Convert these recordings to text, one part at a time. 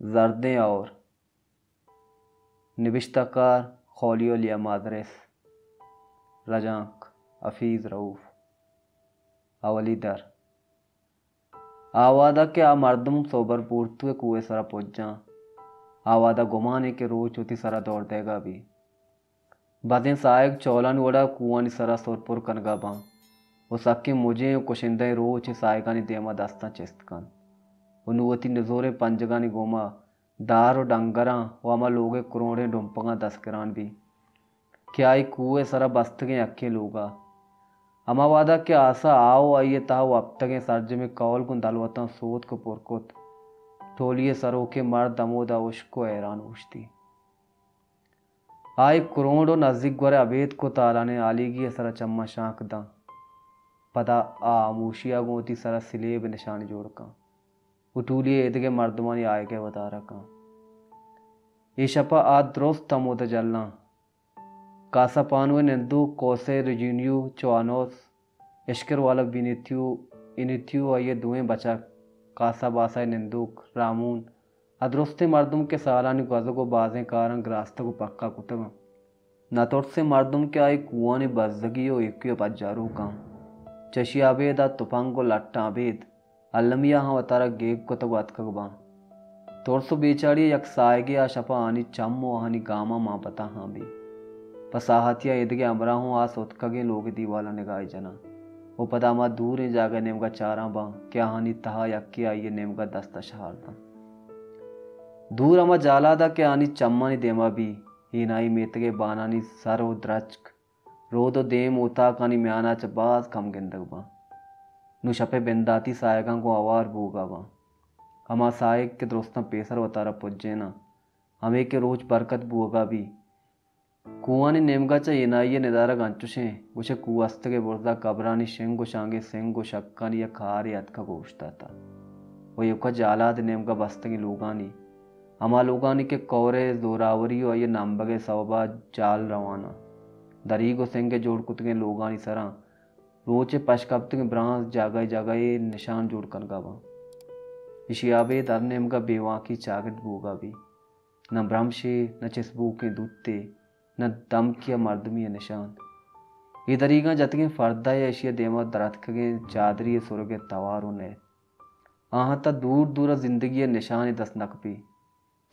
जर्दें और निविश्ताकार खौलियो लिया मादरेस रजाक हफीज़ रऊफ़ अवली दर आवादा के आ मर्दम सोबर पूर्तुए कुएं सरा पोज्जा आवादा गुमाने के रोज होती सरा दौड़ देगा भी बदें सायक चौलन वड़ा कुआं सरा सोरपुर कनगा बां उसके मुझे कुशिंदे रोज सायगानी देमा दस्ता चिस्तकन उनुवती नजोरे पंजगानी गोमा दार डंगरा वामा लोगे करोड़े डुम्पगा दस्करान भी क्या आई कुएं सरा बस्तगे अक्के लोगा अमावादा के आशा आओ आइए ताओ अब तक सर्ज में कौल को दलवता सोत को पुरकुत टोलिए सरो के मर दमोदा उश्को ऐरान उश्ती आए करोड़ो नजदीक गोरे अभेद को ताला ने आलीगी सरा चम्मा शांक दा पदा आमूशिया गोती सरा सिलेब निशान जोड़ का उटूलिए इदगे मर्दमानी आए के बता रखा ईशपा आ द्रोस्त तमोद जलना कासा पानुए निंदु कोसे रिजीनियू चौनोस इश्कर वाला इनिथ्यू आइए दुएं बचा कासा बासा निंदुक रामून अदरुस्ते मर्दुम के सालानी गज़ो को बाजें कारण ग्रास्त को पक्का कुतब न तोड़ से मर्दुम के आई कुआनी बजगी ओ इक्यो पज्जारू का चशी आबेद आ तुफांग को लट्टा आबेद अलमिया हाँ वतारा गेग को तो अतकबा तोड़सो बेचारी यक सायगे आ शपा आनी चम्मो आनी गामा माँ पता हाँ भी पसाहतिया इदगे अमरा हूँ आ सोतकगे लोग दीवाला निगाह जना वो पदामा दूर ही जागा नेमगा चारा बा क्या हानि तहा यक्की आइए नेमगा दस्ता शहारता दूर अमा जालादा के आनी चम्मानी देमा भी हीनाई मेतगे बानानी सरो द्रचक रोदो देम उता कानी म्याना चबाज कम गिंदग बा नु शपे बिंदाती सायगा को आवार बूगा बा अमा सायक के दोस्ता पेसर वतारा पुज्जे ना हमें के रोज बरकत बूगा भी कुआनी नेमगा चा येनाइये निदारा गंचुशे गुशे कुअस्तगे बुर्दा कबरानी शेंगो शांगे सेंगो शक्कानी या खारे अतका गोश्ता था वो युका जालाद नेमगा बस्तगी लोगानी अमा लोगानी के कौरे जोरावरी और ये नाम्बगे सवबा जाल रवाना दरीगो सेंगे जोड़ कुतगे लोगानी सरा रोचे पशकप्तगे ब्रांस जागाई जागाई निशान जोड़ कनगावा इशियाबे दर नेमगा बेवाकी चागट बूगा भी न ब्रह्मशे न चिसबू के दूते न दम किया मर्दमी निशान इधरीगा जतगे फर्दा या एशिया देमा दरतखगे चादरी सुरगे तवारो ने आहा ता दूर दूर जिंदगी निशान दस नकपी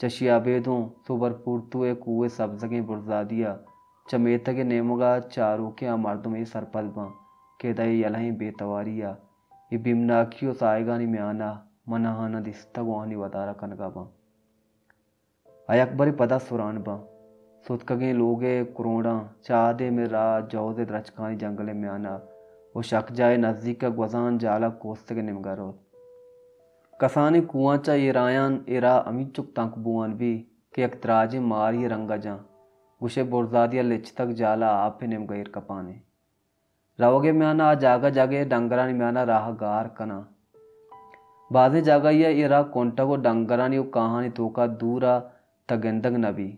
चशिया बेदों सुबर पुरतुए कुए सब्जगे बुरजादिया चमेतगे नेमगा चारू के मर्दमे सरपलबा के दई यलही बेतवारिया ये बिमनाकियो सायगानी में आना मनहाना दिस्ता गोहानी वतारा कनगाबा अयकबरी पदा सुरान बा सुतकगे लोगे करोड़ा चादे में रात जौदे द्रचकानी जंगले में आना वो शक जाए नजदीक का गुजान जाला कोस्तगे निमगारो कसानी कुआं चा इरायान इरा अमीचुक तंक बुआन भी के एक तराजे मारी रंगा जा गुशे बुरजादिया लिच तक जाला आपे निमगैर कपाने रवगे में आना आ जागा जागे डंगरानी में आना राह गार कना बाजे जागा या इरा कोंटा को डंगरानी वो कहानी तोका दूरा तगंदग नबी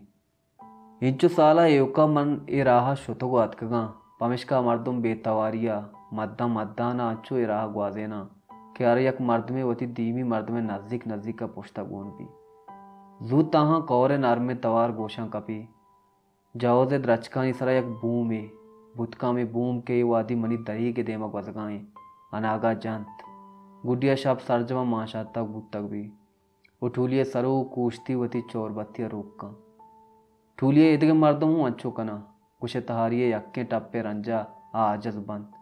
इंचु साला एवका मन इराहा शुतगो अतकगा पमिश्का मर्दुम बेतवारिया मद्दा मद्दाना अच्छो इराहा ग्वाजेना क्यारे यक मर्द में वती दीमी मर्द में नजदीक नजदीक का पुश्ता गोन भी जू ताहा कौरे नर में तवार गोशा कपी जाओजे द्रचकानी सरा यक बूम में बुतका में बूम के वादी मनी दही के देमा गजगाएं अनागा जंत गुडिया शब सरजमा माशा तक बुत तक भी उठूलिए सरो कूश्ती वती चोर बत्तिया रोक का ठूलिए इदगे मर्दों हूँ अच्छो कना कुछ तहारिये यक्के टप्पे रंजा आजज बंद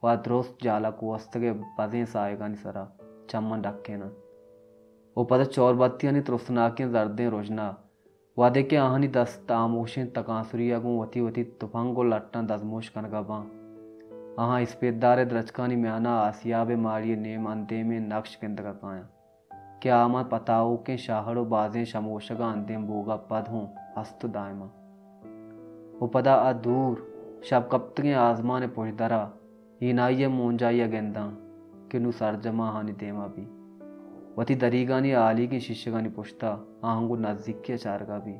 वा द्रोस्त जाला को अस्तगे बदें सायगानी सरा चम्मन डक्के ना वो पद चौर बत्तियां नि त्रुसनाके जर्दें रोजना वादे के आहानी दस्त आमोशें तकासुरिया गो वती वती तुफंगो लट्टा दजमोश कनगा बा आहा इस्पेदारे द्रचकानी में आना आसियाबे मारिये नेम अंदे में नक्श किंदगा काया क्या आमा पताओ के शाहड़ो बाजें शमोशगा अंदेम बोगा पद हूँ हस्त दायमा वो पदा अदूर शब कप्तगे आजमाने पुछदरा हीनाइये मोंजाइया गेंदा किनु सरजमा हानि देमा भी वती दरीगानी आली की शिष्यगानी पुछता आहंगु नजदीक के चारगा भी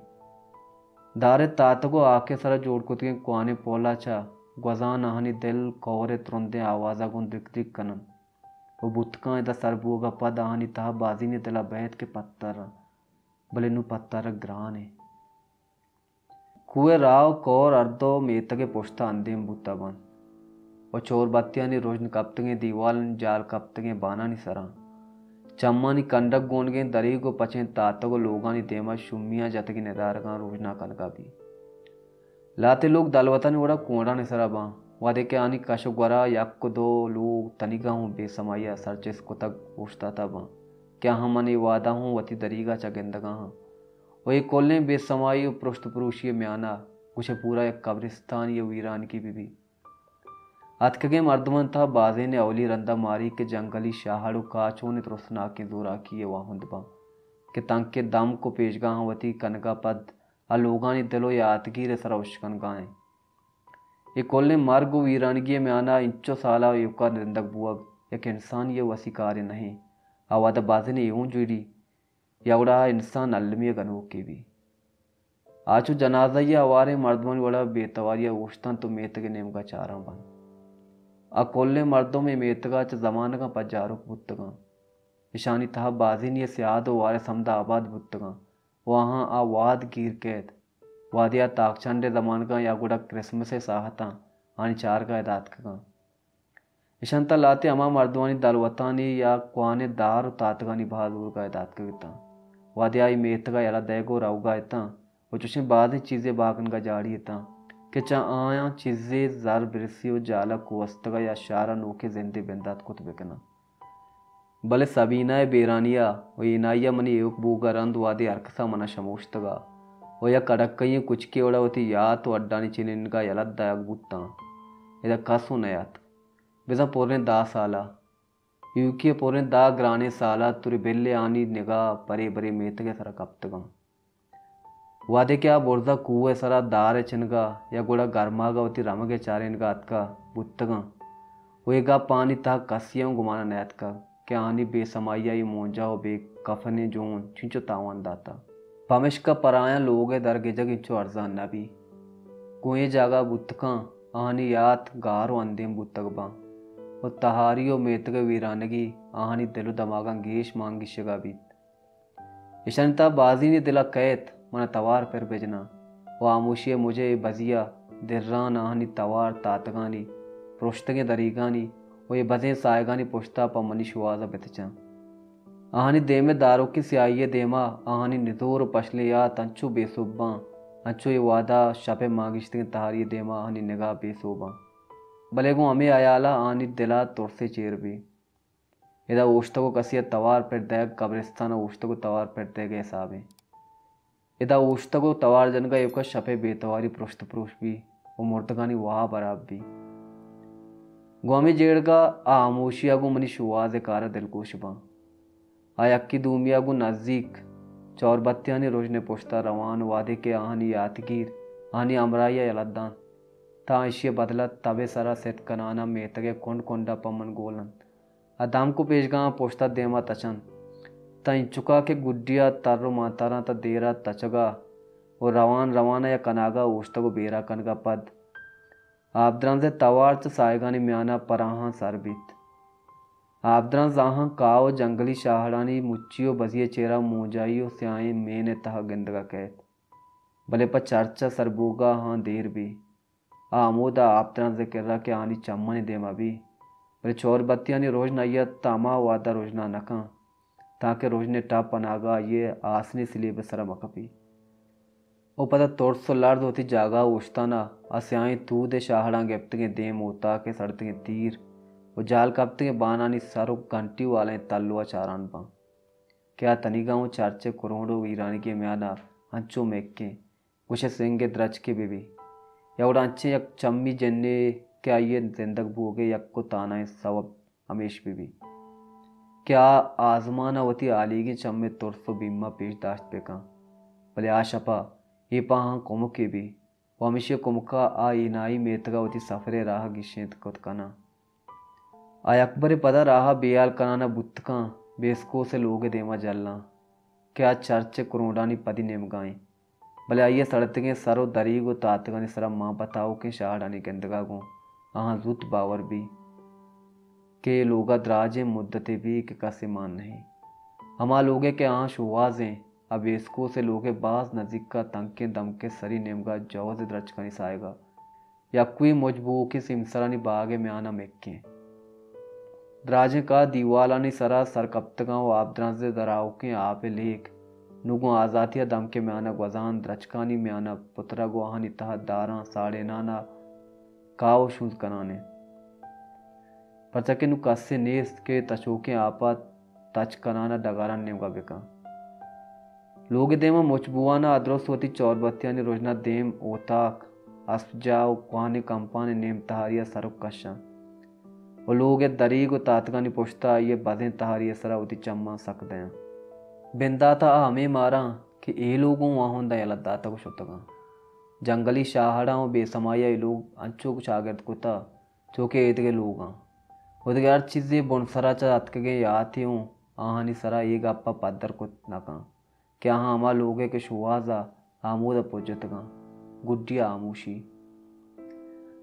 दारे तातगो आके सरा जोड़ कुतगे कुआने पोला चा ग्वजान आहनी दिल कौरे तुरंदे आवाजा गुन दिक दिक कनन वो बुतका इदा सरबूगा पद आहनी तहा बाजी ने दिला बैठ के पत्तर भले नू पत्ता रख ग्राने कुए राव कौर अर्दो मेतगे पुश्ता अंधेम बूता बन और चोर बत्तियां नी रोजन कप्तगे दीवाल जाल कप्तगे बाना नी सरा चम्मा नी कंडक गोनगे दरी को पचे तातगो लोगा नी देमा शुमिया जतगी निदारगा रोजना कनका भी लाते लोग दलवतन वड़ा कोड़ा ने सरा बा वादे के आनी कशो gwara यक दो लोग तनिगा हूँ बेसमाया सरचेस को तक पूछता था बा क्या हमने वादा हूँ वती दरीगा चगेंदगा हाँ वो ये कोल्ले बेसमाई पृष्ठ पुरुषीय म्याना कुछ पूरा एक कब्रिस्तान ये वीरान की बीबी अतकगे मर्दमन था बाजे ने अवली रंदा मारी के जंगली शाहड़ू काचो ने त्रुसना के जोरा किए वाहुंदबा के तंग के दम को पेशगा वती कनका पद अलोगा ने दिलो यादगीर सरवशकन गाएं ये कोल्ले मार्ग वीरानगी में आना इंचो साला युका निंदक बुअग एक इंसान ये वसी कार्य नहीं आवादा बाजे ने यूं जुड़ी यवड़ा इंसान अलमिया गनो की भी आचू जनाजा ये अवारे मर्दमन वड़ा बेतवारिया उश्तन तो मेत के नेम का चारा बन आ कोल्ले मर्दों में मेतगा च जमान का पजारुक बुत्तगा ईशानी तहा बाजी ने सियाद वारे समदा आबाद बुत्तगा वहाँ आ वाद गिर कैद वादिया ताकचंडे जमान का या गुड़ा क्रिसमस से साहता आनी चार का एदात का ईशंता लाते अमा मर्दवानी दलवतानी या क्वाने दार तातगानी बहादुर का एदात करता वादिया मेतगा याला देगो राउगा इता वो चुशे बाद ही चीज़ें बागन का जाड़ी इता कि चा आया चीज़ें जार बिरसियो जाला कुवस्तगा या शारा नोके जिंदे बिंदात कुत बेकना भले सबीना बेरानिया वो इनाइया मनी एक बूगा रंद वादे अर्कसा मना शमोश्तगा वो या कड़क कहीं कुछ के ओड़ा होती या तो अड्डानी चिनिन का यलत दायक बुत्ता इधर कसु नयात बिजा पोरे दा साला यूकी पोरे दा ग्राने साला तुरी बेल्ले आनी निगाह परे बरे मेतगे सरा कप्तगा वादे क्या बोर्जा कुए सरा दार चिनगा या गोड़ा गर्मागा होती रमगे चारे इनका अतका बुत्तगा वेगा पानी ता कसियों गुमाना नैत का क्या आनी बेसमाइया ये मोंजा हो बे कफने जोन चिंचो तावान दाता पामिश का पराया लोग है दर गिजग इंचो अर्जान नबी कुएं जागा बुत्तका आनी यात गारो अंदेम बुत्तगबा और तहारियो मेतगे वीरानगी आनी दिलो दमागा गेश मांगी शगा बीत ईशनता बाजी ने दिला कैत मना तवार पर बेजना वो आमोशिया मुझे बजिया दिर्रान आनी तवार तातगानी प्रोश्तगे दरीगानी वो ये बजे सायगानी पुश्ता पा मनी शुआजा बेतचा आहानी देमे दारों की स्याइये देमा आहानी निदोर पछले या तंचु बेसुब्बा अंचु ये वादा शपे मांगिश्ते तहारी देमा आहानी निगाह बेसुबा भलेगो हमें आयाला आहानी दिला तुरसे चेर भी इधर ओश्तको कसिया तवार पर दैग कब्रिस्तान ओश्तको तवार पर दैगे साबे इधर ओश्तको तवार जनगा युका शपे बेतवारी पृष्ठ पुरुष भी वो मुर्दगानी वाह बराब भी गोमी जेड़गा आमोशिया गो मनी शुआज कार दिलकोशबा आयक्की दूमिया गो नज़दीक चौर बत्तियां ने रोजने पुश्ता रवान वादे के आहानी यातगीर आहानी अमराइया यलद्दान ता इशिया बदला तबे सरा सेत कनाना मेतगे कोंड कोंडा पमन गोलन अदाम को पेशगा पुश्ता देमा तचन ता इंचुका के गुड्डिया तर्रो मातारा ता देरा तचगा और रवान रवाना या कनागा ओश्तगो बेरा कनगा पद आबद्रान से तवार च सायगानी म्याना पराहा सरबित आबद्रान जाहा काओ जंगली शाहड़ानी मुच्चियो बजिए चेरा मोजाइयो स्याए मेने तह गिंदगा कैत भले पर चर्चा सरबूगा हाँ देर भी आमोदा आबद्रान से किर्रा के आनी चम्मा ने देमा भी भले चोर बत्तियां ने रोज नैया तामा वादा रोजना नका ताकि रोज ने टाप पनागा ये आसनी सिले बसरा मकपी वो पता तोड़ सो लर्द होती जागा उश्ताना अस्याई तू दे शाहड़ा गिप्तगे देम होता के सड़तगे तीर वो जाल कप्तगे बानानी सरो घंटी वाले तल्लुआ चारान पा क्या तनिगाँव चर्चे करोड़ों वीरानी के म्याना अंचो मेक्के कुछ सिंगे द्रच के बेबी या उड़ा अच्छे यक चम्मी जन्ने क्या ये जिंदग भोगे यक को ताना है सबब हमेश बेबी क्या आजमाना वती आलीगी चम्मे तुरसो बीमा पेश दाश्त पे का भले आशपा ये पहाँ कुमुके भी वमिष्य कुमुका आ इनाई मेतगा होती सफरे राह गिशेत कुतकना आ अकबर पदा राह बेयाल कनाना बुत्तका बेसको से लोगे देमा जलना क्या चर्चे कुरोडानी पदी नेमगाएं भले आइए सड़तगे सरो दरीगो तातगानी सरा माँ बताओ के शाहडानी गंदगा गो आहाँ जुत बावर भी के लोगा द्राजे मुद्दते भी के कसे मान नहीं हमा लोगे के आहाँ शुवाजें अब इसको से लोगे बास नजीक का तंके दमके सरी नेमगा जवाज द्रच का निसाएगा या कोई मजबू के सिमसरानी बागे में आना मेक्के द्राजे का दीवालानी सरा सरकप्तगा व आबद्राजे दराव के आपे लेख नुगो आजातिया दमके में आना गजान द्रचकानी में आना पुत्रा गुआहानी तहा दारा साड़े नाना काव शुंज कनाने परचके नु कस्से नेस के तचोके आपा तच कनाना डगारा नेमगा बेका लोगे देमा मोचबुआना अद्रोसवती चौरबत्तियानी रोजना देम ओताक अस्जाव कुआने कंपाने नेम तहारिया सरुक कशा वो लोगे दरीगो तातगानी पुश्ता ये बदें तहारिया सरा उती चम्मा सकते हैं बिंदा था हमें मारा कि ए लोगों वहाँ होंदा यला दाता को शुतगा जंगली शाहड़ा और बेसमाया ये लोग अंचो कुछ आगर्द कुता चौके एदगे लोगा उदगे हर चीज़ें बुनसरा चा अतके याद थी हूँ आहानी सरा एक आपा पदर को नका क्या हाँ हमा लोगे के शुआजा आमूद पुजतगा गुड्डिया आमूशी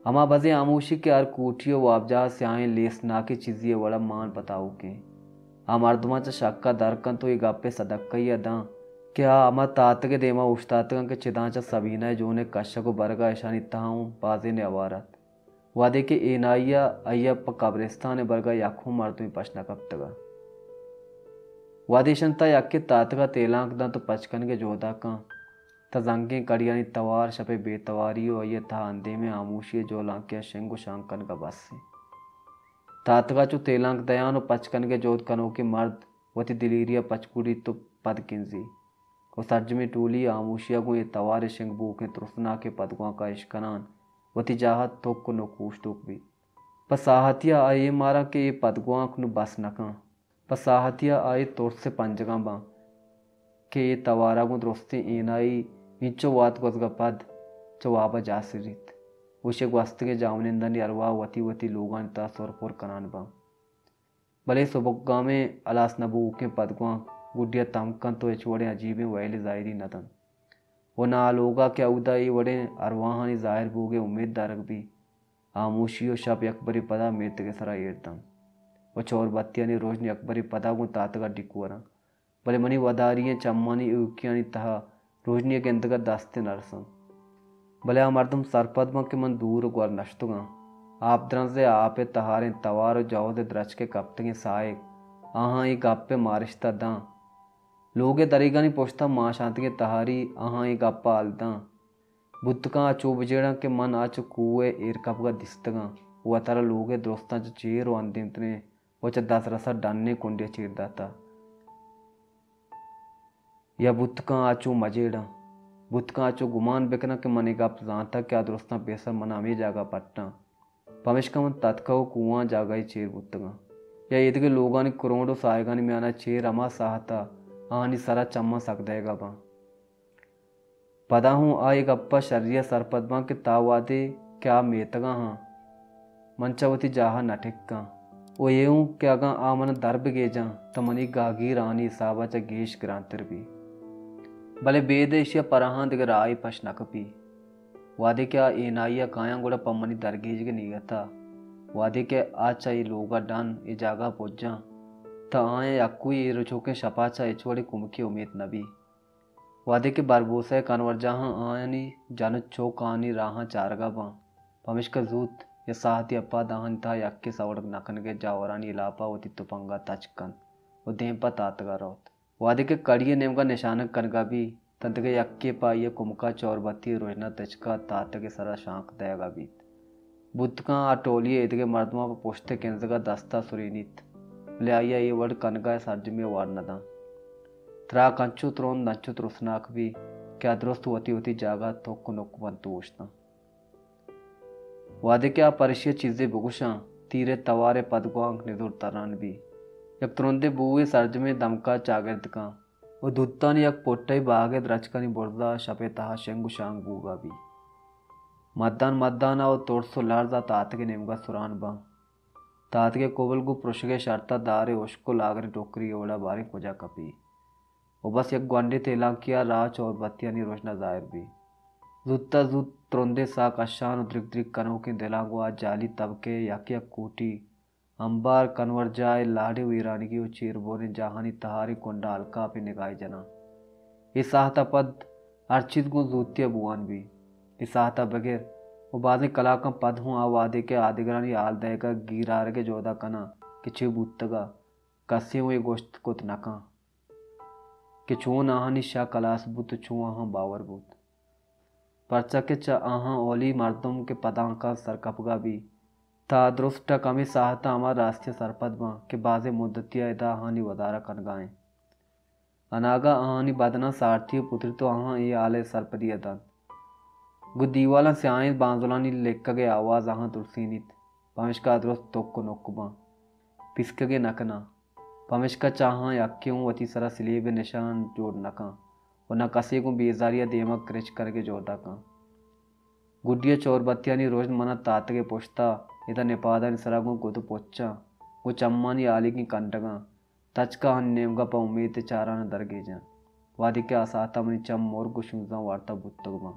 हमा बजे आमूशी के हर कोठियो वाबजा स्याएं लेस ना की चीज़िए बड़ा मान बताओ के हम अर्दमा चा शक्का दरकन तो ये गप्पे सदक्का ही अदा क्या हमा तात के देमा उश्तातगा के चिदा चा सबीना जो ने कश्य को बरगा ऐशानी तहाऊं बाजे ने अवारत वादे के एनाइया अय्यप कब्रिस्तान बरगा याखों मर्दों पशना कप्तगा वादेशंता याके तातगा तेलांक दा तो पचकन के जोधा का तजंगे कड़ियानी तवार शपे बेतवारियो ये था अंधे में आमूशी जो लांकिया शेंगु शांकन का बस से तातगा चो तेलांक दयान और पचकन के जोध कनो के मर्द वती दिलीरिया पचकुड़ी तो पद किंजी और सर्ज में टूली आमूशिया को ये तवार शेंग बूके तुरसना के पदगुआ का इश्कनान वती जाहत तोक को नोकूश टोक भी पसाहतिया आये मारा के ये पदगुआ को बस नका पसाहतिया आए तोर से पंजगा बा के ये तवारा को दोस्ते एनाई नीचो वात गजगा पद चवाबा जासिरित उसे वस्त के जावनिंदन अरवा वती वती लोगान ता सोरपोर कनान बा भले सुबुग्गा में अलास नबू के पदगुआ गुडिया तमकन तो एचवड़े अजीबे वैले जाहिरी नदन वो ना लोगा क्या उदा ये वड़े अरवाहानी जाहिर बूगे उम्मीद दारक भी आमोशियो शब अकबरी पदा मेत के सरा एड़तम वो चोर बत्तियानी रोशनी अकबरी पदा को तातगा डिकुअरा भले मनी वदारियाँ चम्मानी उकियानी तहा रोशनी के अंतर्गत दास्ते नरसम भले आ मर्दम सरपदमा के मन दूर ग्वर नश्तुगा आप द्रन से आपे तहारे तवार जाओ दे द्रच के कप्तगे साए आहाँ ये गप्पे मारिश्ता दा लोगे दरीगानी पोछता माँ शांति के तहारी आहाँ ये गप्पा आलदा बुद्धका आचो बजेड़ा के मन आचो कुए एर कपगा दिस्तगा वो तारा लोगे दोस्ता च चेर व अंतिमतने वो च दस रसा डान्ने कुंडे चीर दाता या बुद्धका आचो मजेड़ा बुद्धका आचो गुमान बेकना के मने गप जानता क्या दोस्ता बेसर मना में जागा पट्टा पमेशका मन तत्का कुआं जागा ही चेर बुद्धगा या इधके लोगानी करोड़ों सायगानी में आना चेर अमा साहता आनी सरा चम्मा सकदेगा बा पदा हूँ आ एक अप्पा शर्रिया सरपदमा के तावादे क्या मेतगा हाँ मंचावती जाहा नटिक्का ओ ये हूँ क्या गा आमन दर्ब गेजा तमनी गागी रानी साबा चा गेश ग्रांतर भी भले बेदेशिया पराहां दिग राई पशनक भी वादे क्या एनाइया काया गुड़ा पम्मनी दरगेज के निगता वादे के आचा ये लोगा डन ये जागा पोजा ता आए अक्कू ये रुचोके शपाचा एचवड़े कुमकी उम्मीद नबी वादे के बारबोसा कनवर जहाँ आयनी जन चौकानी राहा चारगा बा पमिश्का जूत या साहती अप्पा दाहन था यक्के सवड़क नखन के जावरानी इलापा वती तुपंगा तचकन वो दें पा तातगा रोत वादे के कड़िए नेम का निशानक कनगा भी तंत के यक्के पाइये कुमका चौरबत्ती रोजना तचका तात के सरा शांक देगा बीत बुद्ध का अटोलिए इतके मर्दमा पर पोछते केंद्र का दस्ता सुरीनित ले आइया ये वर्ड कनगा सर्ज में वारनदा त्रा कंचु त्रोन नंचु त्रुसनाक भी क्या दुरुस्त होती होती जागा तो कुनुक बंतोषना वादे क्या परिचय चीजें बुगुशा तीरे तवारे पदगवांग निदुर तरन भी यक तुरंदे बुए सर्ज में दमका चागिर्द का वो दुत्ता ने यक पोट्टे बागे द्रचकनी बुर्दा शपे तहा शेंगु शांग बूगा भी मद्दान मद्दाना और तोड़सो लारजा तात के नेमगा सुरान बा तात के कोबल को पुरुषगे शर्ता दारे उश्को लागरे टोकरी ओड़ा बारी कुजा कपी वो बस एक ग्वांडे तेला किया राच और बत्तियानी रोशना जाहिर भी जुत्ता जुत त्रोंदे साक अशान द्रिक द्रिक कनों के दिलागो आज जाली तबके याकिया कोटी अंबार कन्वर जाए लाडे वीरानी की चीर बोने जहानी तहारी कोंडा हल्का पे निगाह जना इसाहता पद अर्चित गु जूतिया बुआन भी इसाहता बगैर वो बाजे कलाकं पद हूँ आवादे के आदिग्रानी आल दयका गिरार के जोदा कना कि छे बुत्तगा कस्य हुए गोश्त कुत नका कि छू आहानी शाह कलास बुत छू आहा बावर बुत परचा के च आहा ओली मर्दम के पदांका सरकपगा भी ता दुरुस्त कमी साहता हमार राष्ट्रीय सरपद बा के बाजे मुद्दतिया इदा आहानी वदारा कन गाएं अनागा आहानी बदना सारथी पुत्र तो आहा ये आले सरपदी अदन गुदीवाला से आए बांजुलानी लेक्कगे आवाज आहा तुलसीनित पमिश्का दुरुस्त तोक्को नोक्कुबा पिस्कगे नकना पमिश्का चाहा यक्क्यों वती सरा सिलेबे निशान जोड़ नका और न कसे को बेजारिया देमक क्रिच करके जोड़ा का गुड्डिया चोरबत्तियानी रोज मना तातगे पोछता इधर निपादा सरागों को तो पोच्चा वो चम्मानी आली की कंटगा तचका हन नेमगा पा उम्मीद चारा न दरगेजा वादी के आसाता मनी चम मोर कुशुंजा वार्ता बुत्तगमा